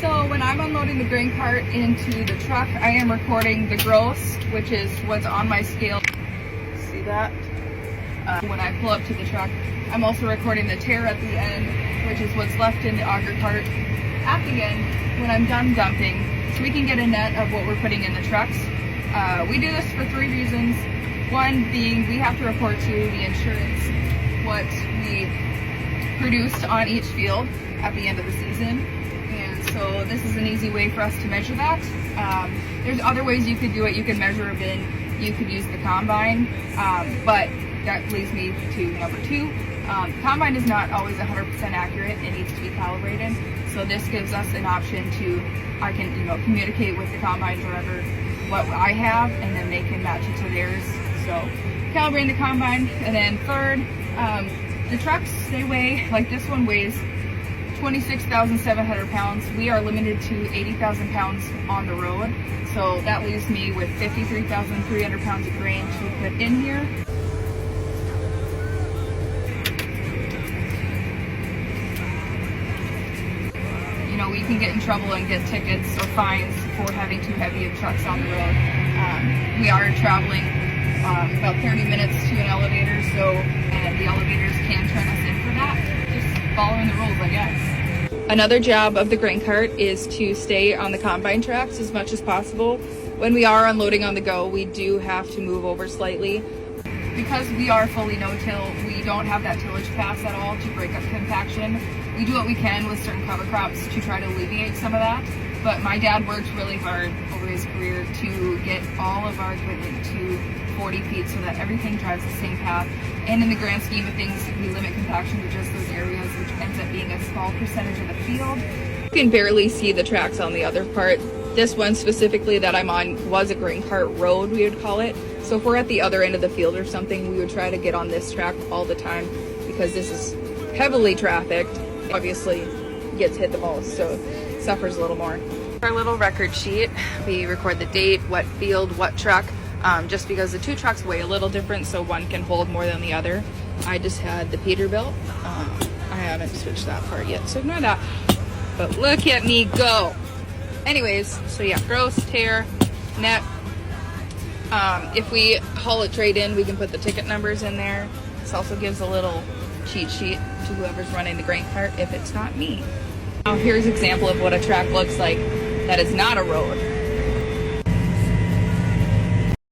So when I'm unloading the grain cart into the truck, I am recording the gross, which is what's on my scale. See that? When I pull up to the truck, I'm also recording the tare at the end, which is what's left in the auger cart at the end when I'm done dumping, so we can get a net of what we're putting in the trucks. We do this for 3 reasons. One being we have to report to the insurance what we produced on each field at the end of the season. And so this is an easy way for us to measure that. There's other ways you could do it. You can measure a bin, you could use the combine, but that leads me to number 2. The combine is not always 100% accurate. It needs to be calibrated. So this gives us an option to, I can communicate with the combine driver what I have, and then they can match it to theirs. So calibrating the combine. And then third, the trucks, they weigh, like this one weighs 26,700 pounds. We are limited to 80,000 pounds on the road. So that leaves me with 53,300 pounds of grain to put in here. We can get in trouble and get tickets or fines for having too heavy of trucks on the road. We are traveling about 30 minutes to an elevator, so the elevators can turn us in for that. Just following the rules, I guess. Another job of the grain cart is to stay on the combine tracks as much as possible. When we are unloading on the go, we do have to move over slightly. Because we are fully no-till, we don't have that tillage pass at all to break up compaction. We do what we can with certain cover crops to try to alleviate some of that. But my dad worked really hard over his career to get all of our equipment to 40 feet so that everything drives the same path. And in the grand scheme of things, we limit compaction to just those areas, which ends up being a small percentage of the field. You can barely see the tracks on the other part. This one specifically that I'm on was a grain cart road, we would call it. So if we're at the other end of the field or something, we would try to get on this track all the time because this is heavily trafficked. Obviously gets hit the most, so suffers a little more. Our little record sheet, we record the date, what field, what truck, just because the 2 trucks weigh a little different, so one can hold more than the other. I just had the Peterbilt. I haven't switched that part yet, so ignore that. But look at me go. Anyways, so yeah, gross, tare, net. If we haul it straight in, we can put the ticket numbers in there. This also gives a little cheat sheet to whoever's running the grain cart if it's not me. Now here's an example of what a track looks like that is not a road.